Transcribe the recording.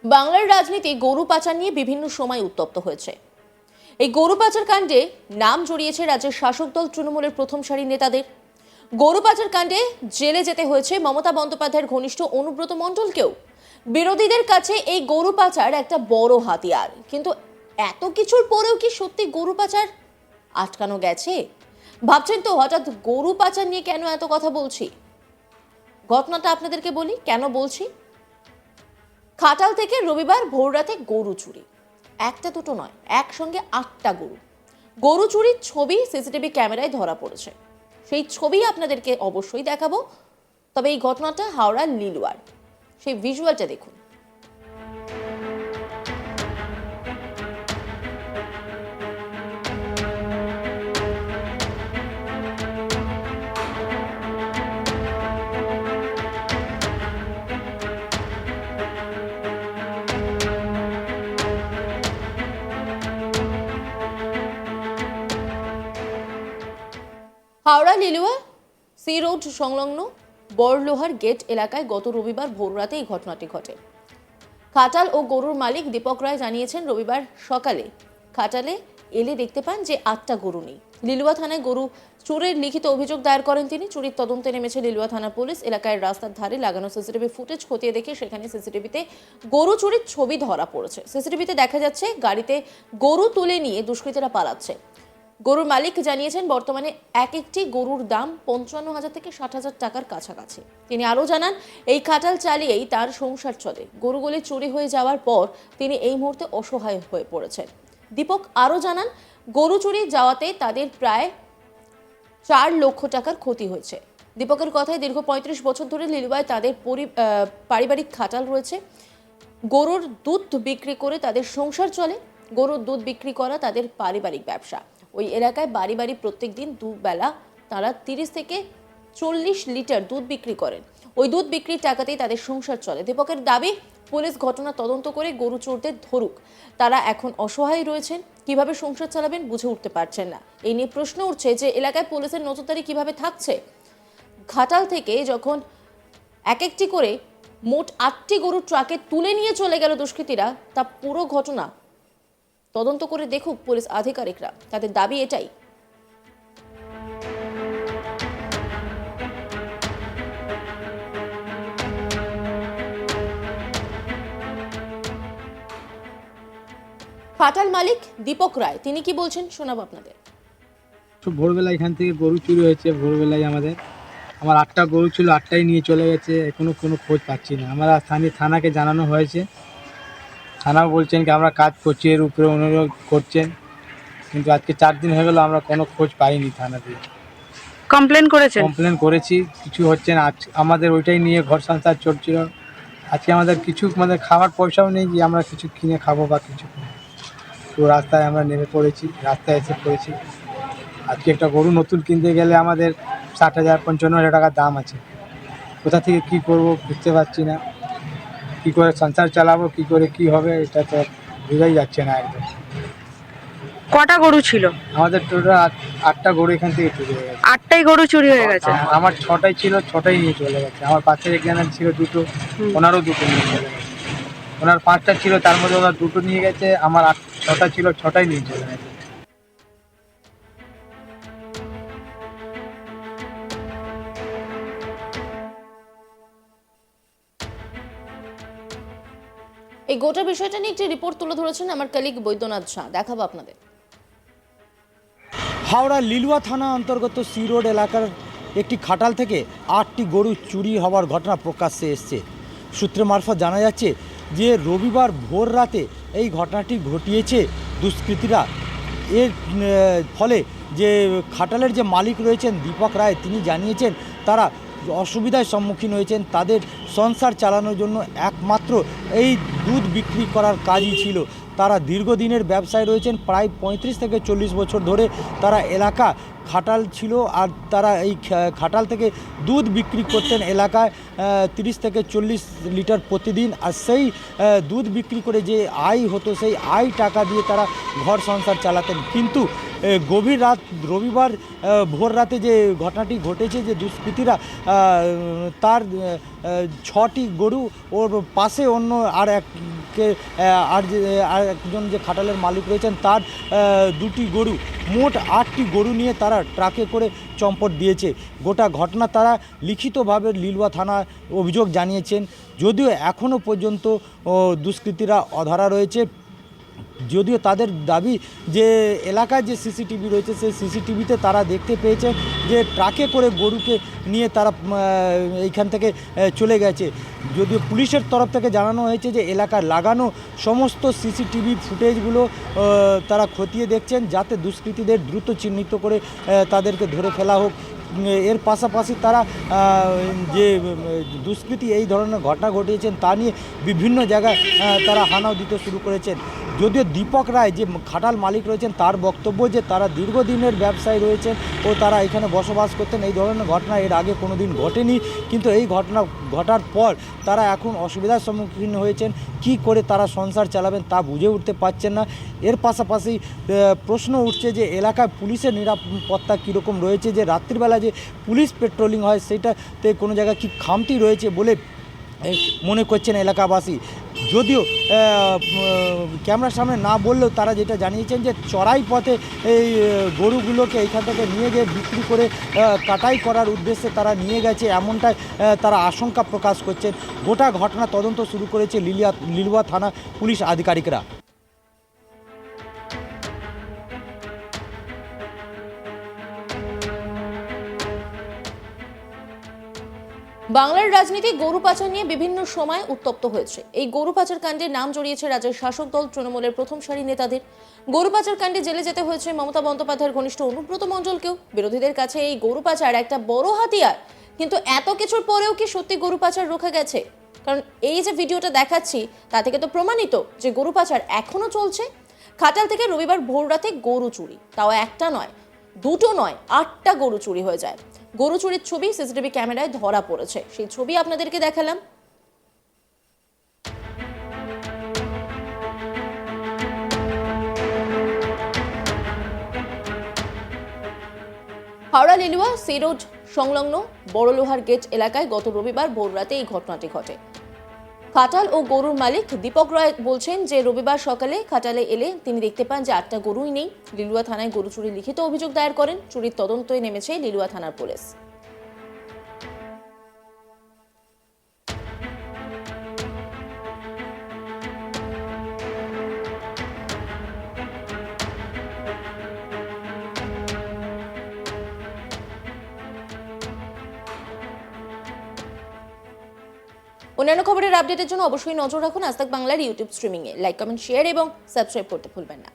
বাংলার রাজনীতি গরু পাচার নিয়ে বিভিন্ন সময় উত্তপ্ত হয়েছে। এই গরু পাচার কাণ্ডে নাম জড়িয়েছে রাজ্যের শাসক দল তৃণমূলের প্রথম সারির নেতাদের। গরু পাচার কাণ্ডে জেলে যেতে হয়েছে মমতা বন্দ্যোপাধ্যায়ের ঘনিষ্ঠ অনুব্রত মণ্ডলকেও। বিরোধীদের কাছে এই গরু পাচার একটা বড় হাতিয়ার। কিন্তু এত কিছুর পরেও কি সত্যি গরু পাচার আটকানো গেছে? ভাবছেন তো হঠাৎ গরু পাচার নিয়ে কেন এত কথা বলছি? ঘটনাটা আপনাদেরকে বলি কেন বলছি। খাটাল থেকে রবিবার ভোররাতে গরু চুরি, একটা দুটো নয়, একসঙ্গে 8টা গরু চুরির ছবি সিসিটিভি ক্যামেরায় ধরা পড়েছে। সেই ছবি আপনাদেরকে অবশ্যই দেখাবো, তবে এই ঘটনাটা হাওড়ার লিলুয়ার। সেই ভিজুয়ালটা দেখুন। হাওড়া লিলুয়া সি রোড সংলগ্ন বড়লোহার গেট এলাকায় গত রবিবার ভোররাতে এই ঘটনাটি ঘটে। খাটাল ও গরুর মালিক দীপক রায় জানিয়েছেন, রবিবার সকালে খাটালে এলে দেখতে পান যে 8টা গরু নেই। লিলুয়া থানায় গরু চোরের লিখিত অভিযোগ দায়ের করেন তিনি। চুরির তদন্তে নেমেছে লিলুয়া থানা পুলিশ। এলাকায় রাস্তার ধারে লাগানো সিসিটিভি ফুটেজ খতিয়ে দেখে সেখানে সিসিটিভিতে গরু চুরির ছবি ধরা পড়েছে। সিসিটিভিতে দেখা যাচ্ছে গাড়িতে গরু তুলে নিয়ে দুষ্কৃতীরা পালাচ্ছে। গরুর মালিক জানিয়েছেন, বর্তমানে একটি গরুর দাম 55,000 থেকে 60,000 টাকার কাছাকাছি। তিনি আরও জানান, এই খাটাল চালিয়েই তার সংসার চলে। গরুগুলি চুরি হয়ে যাওয়ার পর তিনি এই মুহূর্তে অসহায় হয়ে পড়েছেন। দীপক আরও জানান, গরু চুরি যাওয়াতে তাদের প্রায় 4 লক্ষ টাকার ক্ষতি হয়েছে। দীপকের কথায় দীর্ঘ 35 বছর ধরে লিলুয়ায় তাদের পারিবারিক খাটাল রয়েছে। গরুর দুধ বিক্রি করে তাদের সংসার চলে। গরুর দুধ বিক্রি করা তাদের পারিবারিক ব্যবসা। ওই এলাকায় বাড়ি বাড়ি প্রত্যেক দিন দুবেলা তারা 30 থেকে 40 লিটার দুধ বিক্রি করেন। ওই দুধ বিক্রির টাকাতেই তাদের সংসার চলে। দীপকের দাবি, পুলিশ ঘটনা তদন্ত করে গরু চোরদের ধরুক। তারা এখন অসহায় রয়েছেন, কিভাবে সংসার চালাবেন বুঝে উঠতে পারছেন না। এই নিয়ে প্রশ্ন উঠছে যে এলাকায় পুলিশের নজরদারি কিভাবে থাকছে। ঘাটাল থেকে যখন একটি করে মোট 8টি গরু ট্রাকে তুলে নিয়ে চলে গেল দুষ্কৃতীরা, তা পুরো ঘটনা তদন্ত করে দেখুক পুলিশ আধিকারিকরা। তাদের দাবি এটাই। খাটাল মালিক দীপক রায় তিনি কি বলছেন শোনাবো আপনাদের। ভোরবেলা এখান থেকে গরু চুরি হয়েছে। ভোরবেলায় আমার 8টা গরু ছিল, 8টাই নিয়ে চলে গেছে। এখনো কোনো খোঁজ পাচ্ছি না। আমরা স্থানীয় থানাকে জানানো হয়েছে, থানাও বলছেন কি আমরা কাজ করছি, এর উপরে অনুরোধ করছেন, কিন্তু আজকে 4 দিন হয়ে গেল আমরা কোনো খোঁজ পাইনি। থানা দিয়ে কমপ্লেন করেছি, কিছু হচ্ছে না। আমাদের ওইটাই নিয়ে ঘর সংসার চলছিল। আজকে আমাদের কিছু খাওয়ার পয়সাও নেই যে আমরা কিছু কিনে খাবো বা কিছু। তো রাস্তায় আমরা নেমে পড়েছি, রাস্তায় এসে পড়েছি। আজকে একটা গরু নতুন কিনতে গেলে আমাদের 60,000 55,000 টাকা দাম আছে। কোথা থেকে কি করব বুঝতে পারছি না। কি করে সংসার চালাবো, কি করে কি হবে, এটা তো বোঝাই যাচ্ছে না একদম। কটা গরু ছিল? আমাদের টোটাল 8টা গরু এখান থেকে চুরি হয়ে গেছে। 8টাই গরু চুরি হয়ে গেছে। আমার 6টাই ছিল, 6টাই নিয়ে চলে গেছে। আমার পাশের এখানে ছিল 2টো, ওনারও 2টো নিয়ে চলে গেছে। ওনার 5টা ছিল, তার মধ্যে ওনার 2টো নিয়ে গেছে। আমার 6টা ছিল, 6টাই নিয়ে চলে গেছে। এই গোটা বিষয়টা নিয়ে একটি রিপোর্ট তুলে ধরেছেন আমার কলিগ বৈদ্যনাথ ঝা, দেখাবো আপনাদের। হাওড়া লিলুয়া থানা অন্তর্গত সি রোড এলাকার একটি খাটাল থেকে 8টি গরু চুরি হওয়ার ঘটনা প্রকাশ্যে এসছে। সূত্র মারফত জানা যাচ্ছে যে রবিবার ভোর রাতে এই ঘটনাটি ঘটিয়েছে দুষ্কৃতীরা। এর ফলে যে খাটালের যে মালিক রয়েছেন দীপক রায়, তিনি জানিয়েছেন তারা অসুবিধার সম্মুখীন হয়েছেন। তাদের সংসার চালানোর জন্য একমাত্র এই দুধ বিক্রি করার কাজই ছিল। তারা দীর্ঘদিনের ব্যবসায় রয়েছেন, প্রায় 35 থেকে 40 বছর ধরে তারা এলাকা খাটাল ছিল। আর তারা এই খাটাল থেকে দুধ বিক্রি করতেন এলাকায় 30 থেকে 40 লিটার প্রতিদিন। আর সেই দুধ বিক্রি করে যে আয় হতো, সেই আয় টাকা দিয়ে তারা ঘর সংসার চালাতেন। কিন্তু গভীর রাত রবিবার ভোর রাতে যে ঘটনাটি ঘটেছে, যে দুষ্কৃতীরা তার 6টি গরু, ওর পাশে অন্য আর এক মালিককে আর একজন যে খাটালের মালিক রয়েছেন তার 2টি গরু, মোট 8টি গরু নিয়ে তারা ট্রাকে করে চম্পট দিয়েছে। গোটা ঘটনা তারা লিখিতভাবে লিলুয়া থানায় অভিযোগ জানিয়েছেন। যদিও এখনও পর্যন্ত দুষ্কৃতীরা অধরা রয়েছে, যদিও তাদের দাবি যে এলাকায় যে সিসিটিভি রয়েছে সেই সিসিটিভিতে তারা দেখতে পেয়েছে যে ট্রাকে করে গরুকে নিয়ে তারা এইখান থেকে চলে গেছে। যদিও পুলিশের তরফ থেকে জানানো হয়েছে যে এলাকায় লাগানো সমস্ত সিসিটিভি ফুটেজগুলো তারা খতিয়ে দেখছেন, যাতে দুষ্কৃতীদের দ্রুত চিহ্নিত করে তাদেরকে ধরে ফেলা হোক। এর পাশাপাশি তারা যে দুষ্কৃতী এই ধরনের ঘটনা ঘটিয়েছেন তা নিয়ে বিভিন্ন জায়গায় তারা হানাও দিতে শুরু করেছেন। যদিও দীপক রায় যে খাটাল মালিক রয়েছেন তার বক্তব্য যে তারা দীর্ঘদিনের ব্যবসায়ী রয়েছেন ও তারা এখানে বসবাস করতেন, এই ধরনের ঘটনা এর আগে কোনো দিন ঘটেনি, কিন্তু এই ঘটনা ঘটার পর তারা এখন অসুবিধার সম্মুখীন হয়েছেন। কি করে তারা সংসার চালাবেন তা বুঝে উঠতে পারছেন না। এর পাশাপাশি প্রশ্ন উঠছে যে এলাকায় পুলিশের নিরাপত্তা কীরকম রয়েছে, যে রাত্রিবেলা যে পুলিশ পেট্রোলিং হয় সেটাতে কোনো জায়গায় কি খামতি রয়েছে বলে মনে করছেন এলাকাবাসী। যদিও ক্যামেরার সামনে না বললেও তারা যেটা জানিয়েছেন যে চড়াই পথে এই গরুগুলোকে এইখান থেকে নিয়ে গিয়ে বিক্রি করে কাটাই করার উদ্দেশ্যে তারা নিয়ে গেছে, এমনটাই তারা আশঙ্কা প্রকাশ করছেন। গোটা ঘটনা তদন্ত শুরু করেছে লিলুয়া থানা পুলিশ আধিকারিকরা। বাংলার রাজনীতি গরু পাচার নিয়ে বিভিন্ন সময় উত্তপ্ত হয়েছে। এই গরু পাচার কাণ্ডে নাম জড়িয়েছে রাজ্যের শাসক দল তৃণমূলের প্রথম সারি নেতাদের। গরু পাচার কাণ্ডে জেলে যেতে হয়েছে মমতা বন্দ্যোপাধ্যায়ের ঘনিষ্ঠ অনুব্রত মণ্ডলকেও। বিরোধীদের কাছে এই গরু পাচার একটা বড় হাতিয়ার। কিন্তু এত কিছুর পরেও কি সত্যি গরু পাচার রোখা গেছে? কারণ এই যে ভিডিওটা দেখাচ্ছি তা থেকে তো প্রমাণিত যে গরু পাচার এখনো চলছে। খাটাল থেকে রবিবার ভোররাতে গরু চুরি, তাও একটা নয়, দুটো নয়, 8টা গরু চুরি হয়ে যায়। গরু চুরির ছবি সিসিটিভি ক্যামেরায় ধরা পড়েছে, সেই ছবি আপনাদেরকে দেখালাম। হাওড়া লিলুয়া সি রোড সংলগ্ন বড়লোহার গেট এলাকায় গত রবিবার ভোররাতে এই ঘটনাটি ঘটে। খাটাল ও গরুর মালিক দীপক রায় বলছেন যে রবিবার সকালে খাটালে এলে তিনি দেখতে পান যে 8টা গরুই নেই। লিলুয়া থানায় গরু চুরির লিখিত অভিযোগ দায়ের করেন। চুরির তদন্তে নেমেছে লিলুয়া থানার পুলিশ। অন্যান্য খবরের আপডেটের জন্য অবশ্যই নজর রাখুন আজ তাক বাংলার ইউটিউব স্ট্রিমিংয়ে। লাইক, কমেন্ট, শেয়ার এবং সাবস্ক্রাইব করতে ভুলবেন না।